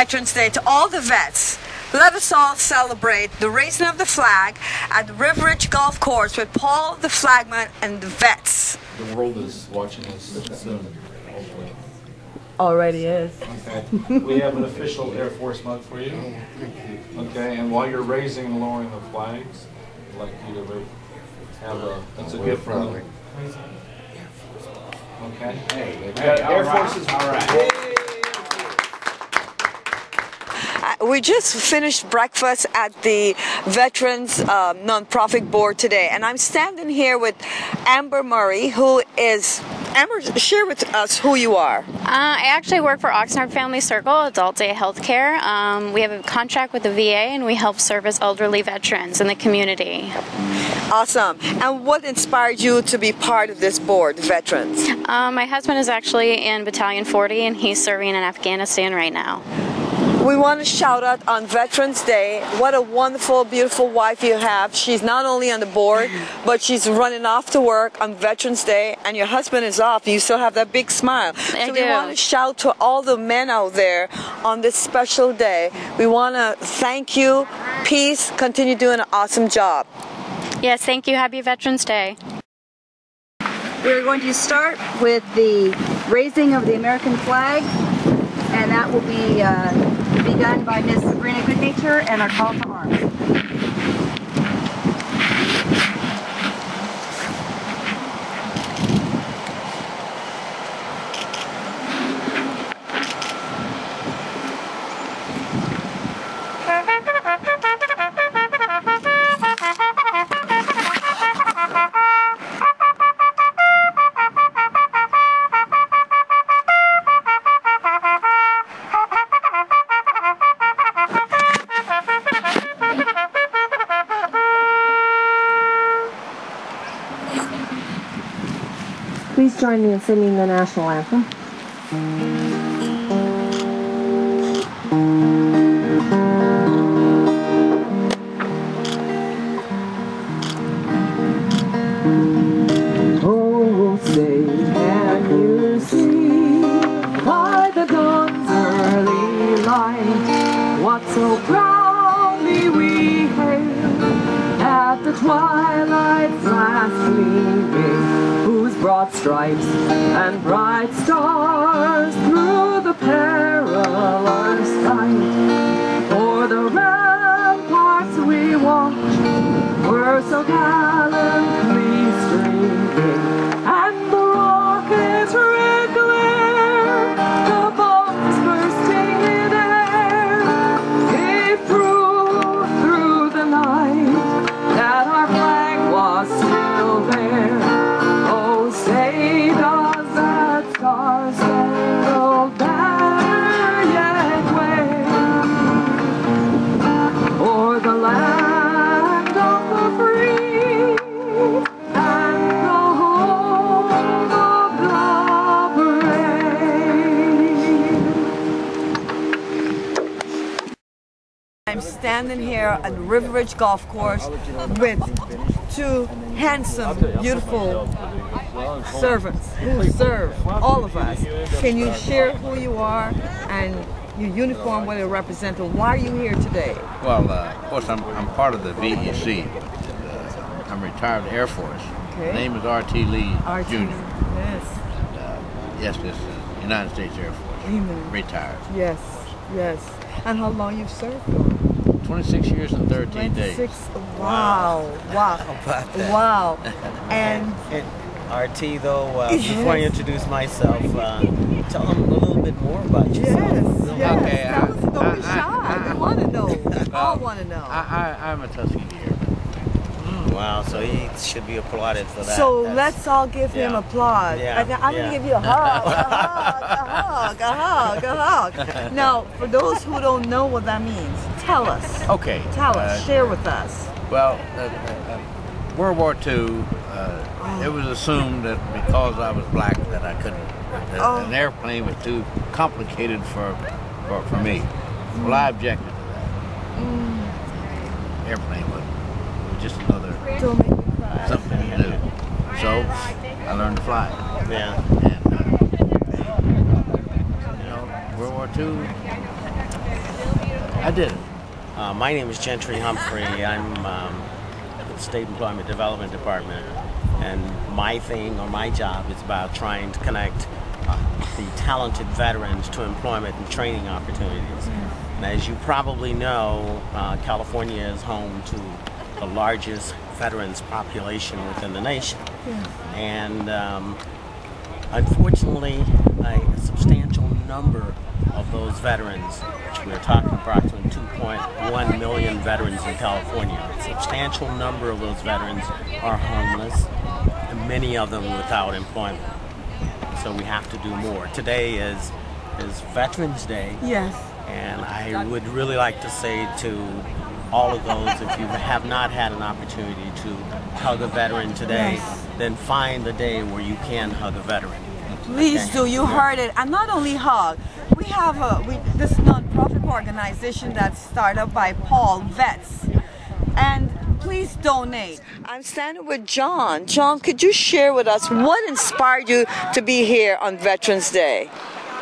Veterans Day to all the vets. Let us all celebrate the raising of the flag at the River Ridge Golf Course with Paul, the flagman, and the vets. The world is watching us soon, hopefully. Already is. Okay. We have an official Air Force mug for you. Okay, and while you're raising and lowering the flags, I'd like you to have that's a gift from them. Okay. Hey, Air Force is all right. We just finished breakfast at the Veterans Nonprofit Board today, and I'm standing here with Amber Murray, who is... Amber, share with us who you are. I actually work for Oxnard Family Circle, Adult Day Healthcare. We have a contract with the VA, and we help service elderly veterans in the community. Awesome. And what inspired you to be part of this board, Veterans? My husband is actually in Battalion 40, and he's serving in Afghanistan right now. We want to shout out on Veterans Day. What a wonderful, beautiful wife you have. She's not only on the board, but she's running off to work on Veterans Day, and your husband is off. You still have that big smile. So we want to shout to all the men out there on this special day. We want to thank you. Peace. Continue doing an awesome job. Yes, thank you. Happy Veterans Day. We're going to start with the raising of the American flag, and that will be done by Ms. Sabrina Goodnature and our call to arms. Please join me in singing the national anthem. Oh, say, can you see by the dawn's early light what so proudly we hailed at the twilight's last gleaming, whose broad stripes and bright stars through the perilous fight o'er the ramparts we watched were so gallantly streaming, and the rockets' red glare, the bombs bursting in air, gave proof through the night that our flag was still there. Oh, say does that star-spangled banner yet wave o'er the land of the free and the home of the brave? I'm standing here at River Ridge Golf Course with two handsome, beautiful servants who serve all of us. Can you share who you are and your uniform, what it represents, and why are you here today? Well, of course, I'm part of the VEC. I'm retired Air Force. Okay. My name is R.T. Lee Jr. Yes. Yes, this is United States Air Force. Amen. Retired. Yes, yes. And how long you've served? 26 years and 13 days. Wow, wow. How about that? Wow. And RT, though, before I introduce myself, tell them a little bit more about yourself. Yes. Okay, Tell us, don't be shy. We want to know. We all want to know. I'm a Tuskegee Airman. Wow, so he should be applauded for that. So let's all give him applause. Yeah, I'm going to give you a hug, a hug. Now, for those who don't know what that means, tell us. Okay. Tell us. Share with us. Well, World War II, it was assumed that because I was black that I couldn't. An airplane was too complicated for me. Well, I objected to that. Airplane was just another something to do. So I learned to fly. Yeah. And World War II, I did. My name is Gentry Humphrey. I'm at the State Employment Development Department, and my thing or my job is about trying to connect the talented veterans to employment and training opportunities. And as you probably know, California is home to the largest veterans population within the nation. And unfortunately, a substantial number of those veterans, which we're talking approximately 2.1 million veterans in California, a substantial number of those veterans are homeless, and many of them without employment. So we have to do more. Today is Veterans Day. Yes. And I would really like to say to all of those, if you have not had an opportunity to hug a veteran today, then find the day where you can hug a veteran. Please do. You heard it. And not only hug. We have this non-profit organization that's started up by Paul Vets. And please donate. I'm standing with John. John, could you share with us what inspired you to be here on Veterans Day?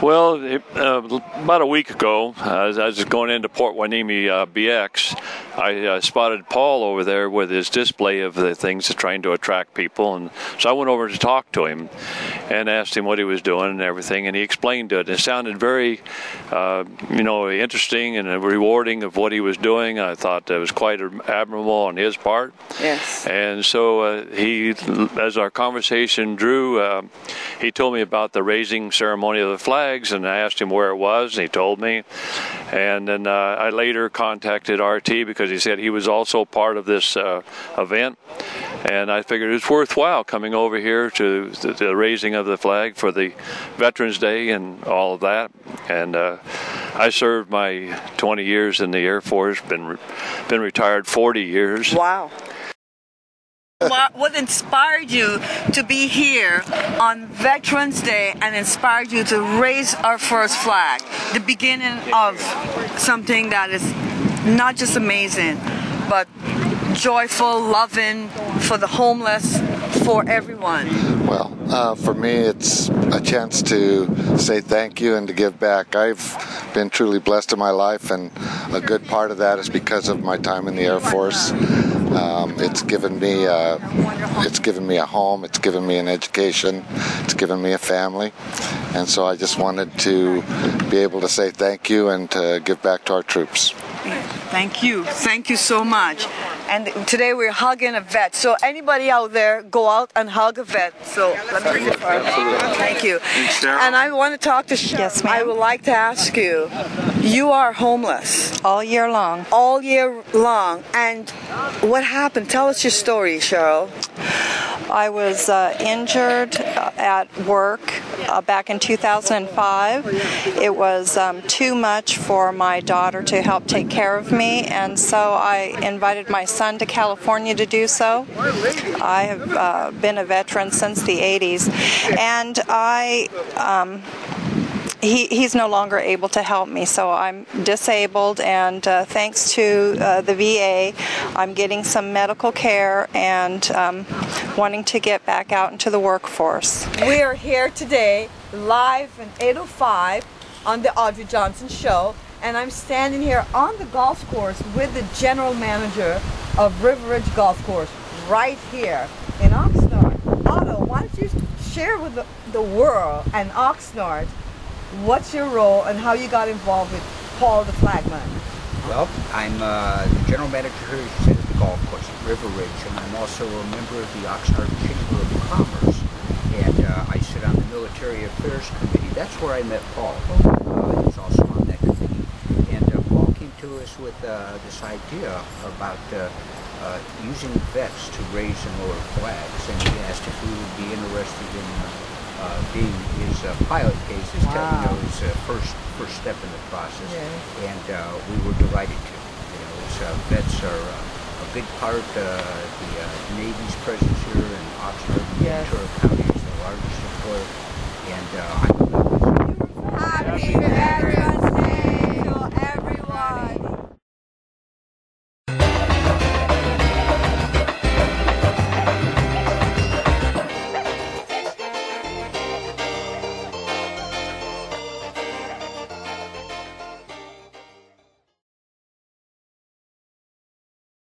Well, about a week ago, as I was going into Port Hueneme BX, I spotted Paul over there with his display of the things that's trying to attract people, and so I went over to talk to him and asked him what he was doing and everything, and he explained it. It sounded very, interesting and rewarding of what he was doing. I thought that was quite admirable on his part. Yes. And so he, as our conversation drew, he told me about the raising ceremony of the flag. And I asked him where it was, and he told me. And then I later contacted RT because he said he was also part of this event. And I figured it's worthwhile coming over here to the raising of the flag for the Veterans Day and all of that. And I served my 20 years in the Air Force, been retired 40 years. Wow. What inspired you to be here on Veterans Day and inspired you to raise our first flag? The beginning of something that is not just amazing, but joyful, loving for the homeless, for everyone. Well, for me, it's a chance to say thank you and to give back. I've been truly blessed in my life, and a good part of that is because of my time in the Air Force. It's given me a home, it's given me an education, it's given me a family, and so I just wanted to be able to say thank you and to give back to our troops. Thank you so much. And today we're hugging a vet. So anybody out there, go out and hug a vet. So let me bring it forward. Thank you. And I want to talk to Cheryl. Yes, ma'am. I would like to ask you, you are homeless. All year long. All year long. And what happened? Tell us your story, Cheryl. I was injured at work back in 2005. It was too much for my daughter to help take care of me, and so I invited my son to California to do so. I have been a veteran since the 80s, and he's no longer able to help me, so I'm disabled, and thanks to the VA, I'm getting some medical care and wanting to get back out into the workforce. We are here today, live in 8:05 on the Audrey Johnson Show, and I'm standing here on the golf course with the general manager of River Ridge Golf Course, right here in Oxnard. Otto, why don't you share with the world and Oxnard what's your role and how you got involved with Paul the Flagman? Well, I'm the general manager here at the golf course at River Ridge, and I'm also a member of the Oxnard Chamber of Commerce, and I sit on the Military Affairs Committee. That's where I met Paul. He's also on that committee, and Paul came to us with this idea about using vets to raise and lower flags, and he asked if we would be interested in being his pilot case, his first step in the process, and we were delighted to. Vets are a big part. The Navy's presence here in Oxnard and Ventura County is the largest employer, and I'm Happy